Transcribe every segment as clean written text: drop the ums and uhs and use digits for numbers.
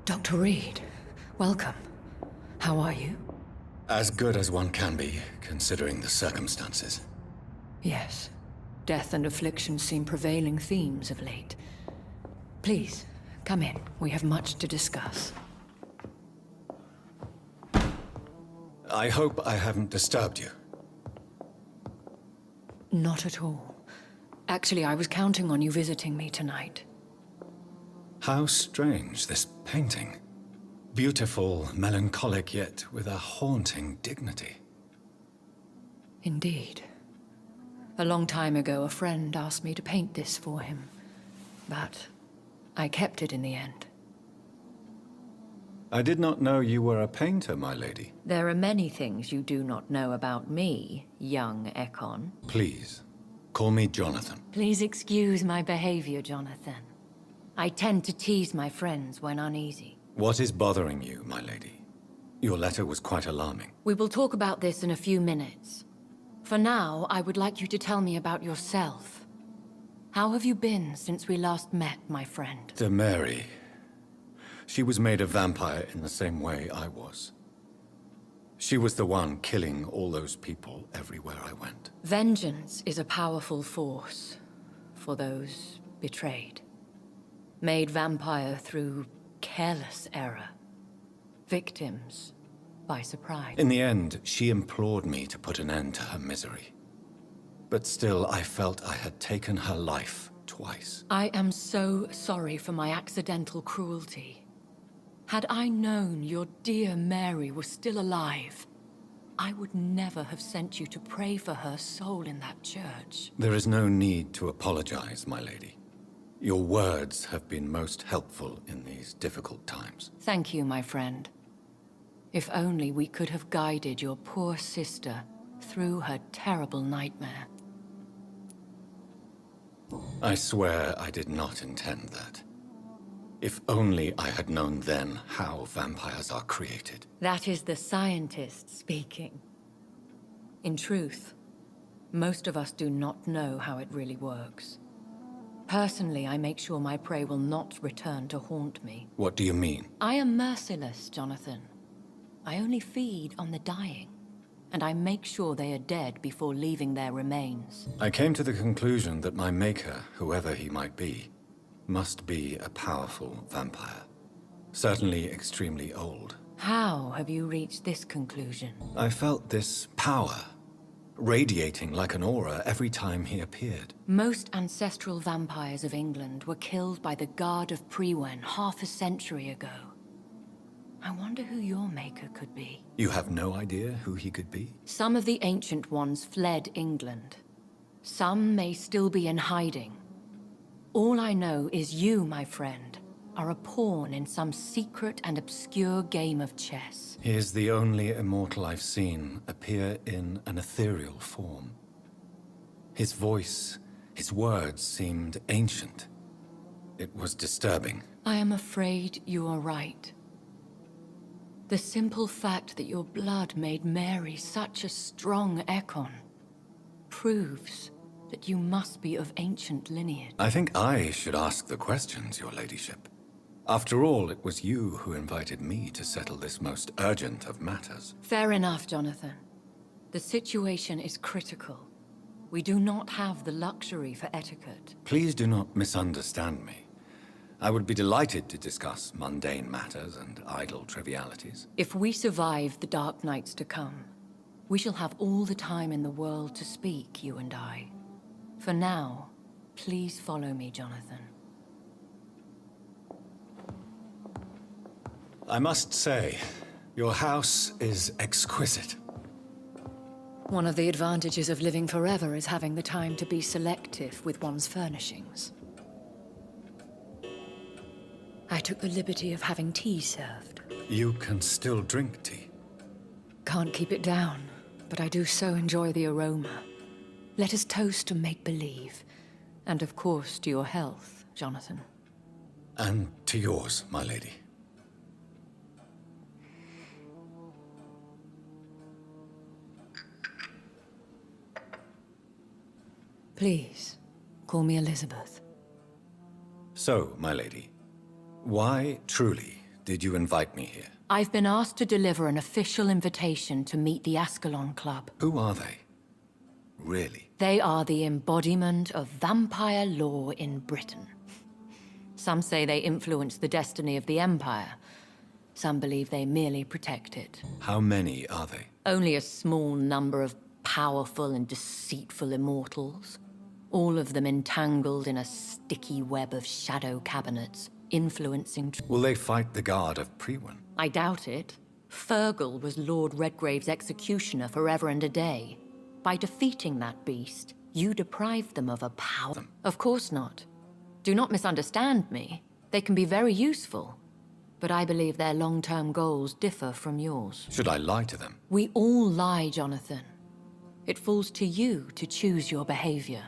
Dr. Reed, welcome. How are you? As good as one can be, considering the circumstances. Yes. Death and affliction seem prevailing themes of late. Please, come in. We have much to discuss. I hope I haven't disturbed you. Not at all. Actually, I was counting on you visiting me tonight. How strange, this painting. Beautiful, melancholic, yet with a haunting dignity. Indeed. A long time ago, a friend asked me to paint this for him. But I kept it in the end. I did not know you were a painter, my lady. There are many things you do not know about me, young Ekon. Please, call me Johnathon. Please excuse my behavior, Johnathon. I tend to tease my friends when uneasy. What is bothering you, my lady? Your letter was quite alarming. We will talk about this in a few minutes. For now, I would like you to tell me about yourself. How have you been since we last met, my friend? To Mary. She was made a vampire in the same way I was. She was the one killing all those people everywhere I went. Vengeance is a powerful force for those betrayed. Made vampire through careless error. Victims by surprise. In the end, she implored me to put an end to her misery. But still, I felt I had taken her life twice. I am so sorry for my accidental cruelty. Had I known your dear Mary was still alive, I would never have sent you to pray for her soul in that church. There is no need to apologize, my lady. Your words have been most helpful in these difficult times. Thank you, my friend. If only we could have guided your poor sister through her terrible nightmare. I swear I did not intend that. If only I had known then how vampires are created. That is the scientist speaking. In truth, most of us do not know how it really works. Personally, I make sure my prey will not return to haunt me. What do you mean? I am merciless, Johnathon. I only feed on the dying, and I make sure they are dead before leaving their remains. I came to the conclusion that my maker, whoever he might be, must be a powerful vampire. Certainly extremely old. How have you reached this conclusion? I felt this power radiating like an aura every time he appeared. Most ancestral vampires of England were killed by the Guard of Priwen half a century ago. I wonder who your maker could be. You have no idea who he could be? Some of the ancient ones fled England. Some may still be in hiding. All I know is you, my friend, are a pawn in some secret and obscure game of chess. He is the only immortal I've seen appear in an ethereal form. His voice, his words seemed ancient. It was disturbing. I am afraid you are right. The simple fact that your blood made Mary such a strong Ekon proves that you must be of ancient lineage. I think I should ask the questions, your ladyship. After all, it was you who invited me to settle this most urgent of matters. Fair enough, Johnathon. The situation is critical. We do not have the luxury for etiquette. Please do not misunderstand me. I would be delighted to discuss mundane matters and idle trivialities. If we survive the dark nights to come, we shall have all the time in the world to speak, you and I. For now, please follow me, Johnathon. I must say, your house is exquisite. One of the advantages of living forever is having the time to be selective with one's furnishings. I took the liberty of having tea served. You can still drink tea. Can't keep it down, but I do so enjoy the aroma. Let us toast to make-believe, and of course to your health, Johnathon. And to yours, my lady. Please, call me Elizabeth. So, my lady, why truly did you invite me here? I've been asked to deliver an official invitation to meet the Ascalon Club. Who are they? Really? They are the embodiment of vampire law in Britain. Some say they influence the destiny of the Empire. Some believe they merely protect it. How many are they? Only a small number of powerful and deceitful immortals. All of them entangled in a sticky web of shadow cabinets, influencing... Will they fight the guard of Priwen? I doubt it. Fergal was Lord Redgrave's executioner forever and a day. By defeating that beast, you deprived them of a power. Of course not. Do not misunderstand me. They can be very useful. But I believe their long-term goals differ from yours. Should I lie to them? We all lie, Jonathan. It falls to you to choose your behavior.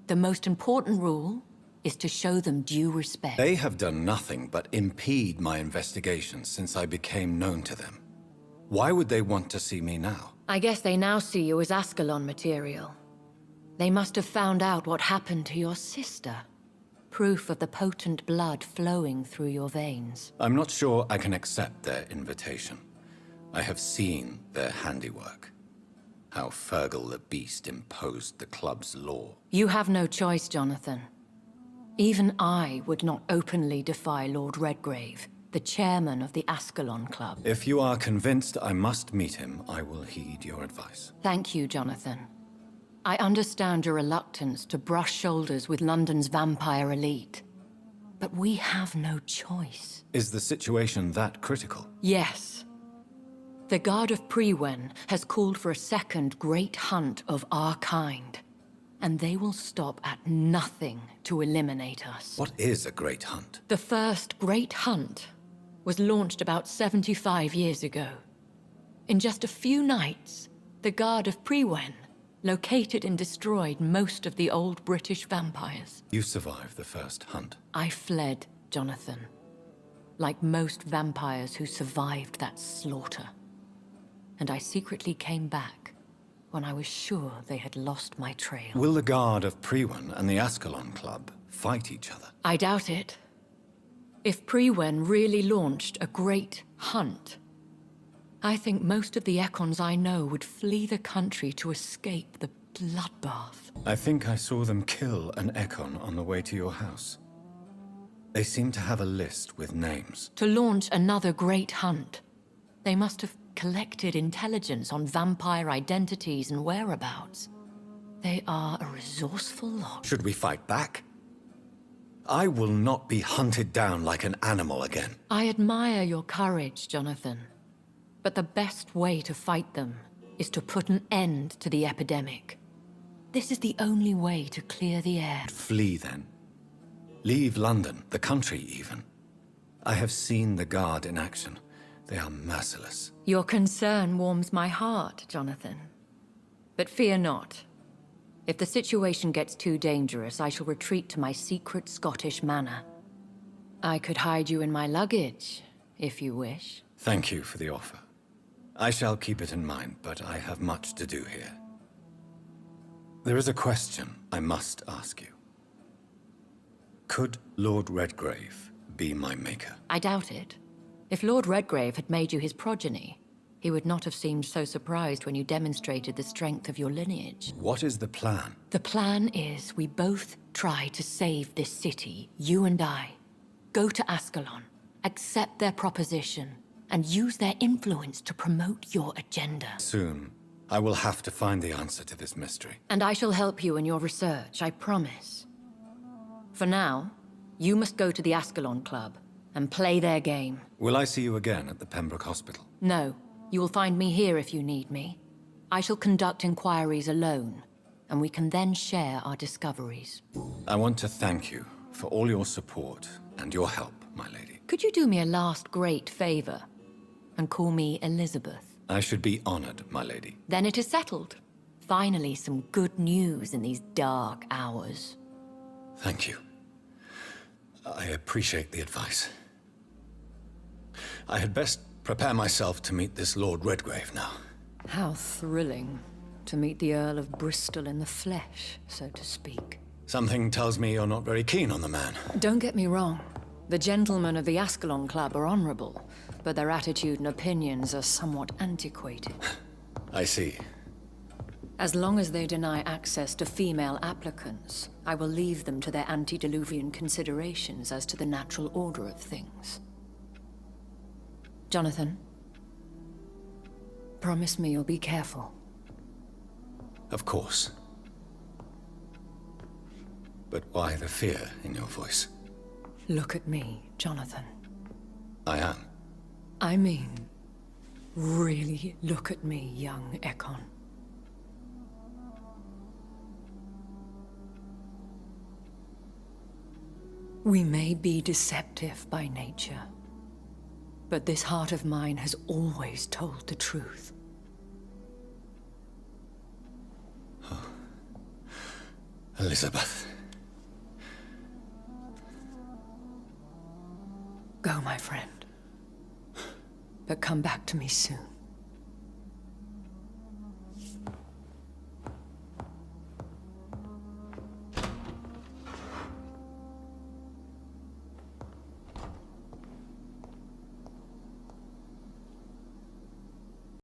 The most important rule is to show them due respect. They have done nothing but impede my investigation since I became known to them. Why would they want to see me now? I guess they now see you as Ascalon material. They must have found out what happened to your sister. Proof of the potent blood flowing through your veins. I'm not sure I can accept their invitation. I have seen their handiwork. How Fergal the Beast imposed the club's law. You have no choice, Jonathan. Even I would not openly defy Lord Redgrave, the chairman of the Ascalon Club. If you are convinced I must meet him, I will heed your advice. Thank you, Jonathan. I understand your reluctance to brush shoulders with London's vampire elite. But we have no choice. Is the situation that critical? Yes. The Guard of Priwen has called for a second great hunt of our kind. And they will stop at nothing to eliminate us. What is a great hunt? The first great hunt was launched about 75 years ago. In just a few nights, the Guard of Priwen located and destroyed most of the old British vampires. You survived the first hunt. I fled, Jonathan. Like most vampires who survived that slaughter. And I secretly came back when I was sure they had lost my trail. Will the Guard of Priwen and the Ascalon Club fight each other? I doubt it. If Priwen really launched a great hunt, I think most of the Ekons I know would flee the country to escape the bloodbath. I think I saw them kill an Ekon on the way to your house. They seem to have a list with names. To launch another great hunt, they must have collected intelligence on vampire identities and whereabouts. They are a resourceful lot. Should we fight back? I will not be hunted down like an animal again. I admire your courage, Jonathan. But the best way to fight them is to put an end to the epidemic. This is the only way to clear the air. Flee, then. Leave London, the country even. I have seen the Guard in action. They are merciless. Your concern warms my heart, Jonathan. But fear not. If the situation gets too dangerous, I shall retreat to my secret Scottish manor. I could hide you in my luggage, if you wish. Thank you for the offer. I shall keep it in mind, but I have much to do here. There is a question I must ask you. Could Lord Redgrave be my maker? I doubt it. If Lord Redgrave had made you his progeny, he would not have seemed so surprised when you demonstrated the strength of your lineage. What is the plan? The plan is we both try to save this city, you and I. Go to Ascalon, accept their proposition, and use their influence to promote your agenda. Soon, I will have to find the answer to this mystery. And I shall help you in your research, I promise. For now, you must go to the Ascalon Club and play their game. Will I see you again at the Pembroke Hospital? No, you will find me here if you need me. I shall conduct inquiries alone, and we can then share our discoveries. I want to thank you for all your support and your help, my lady. Could you do me a last great favor and call me Elizabeth? I should be honored, my lady. Then it is settled. Finally, some good news in these dark hours. Thank you. I appreciate the advice. I had best prepare myself to meet this Lord Redgrave now. How thrilling to meet the Earl of Bristol in the flesh, so to speak. Something tells me you're not very keen on the man. Don't get me wrong. The gentlemen of the Ascalon Club are honorable, but their attitude and opinions are somewhat antiquated. I see. As long as they deny access to female applicants, I will leave them to their antediluvian considerations as to the natural order of things. Jonathan, promise me you'll be careful. Of course. But why the fear in your voice? Look at me, Jonathan. I am. I mean, really look at me, young Ekon. We may be deceptive by nature, but this heart of mine has always told the truth. Oh. Elizabeth. Go, my friend. But come back to me soon.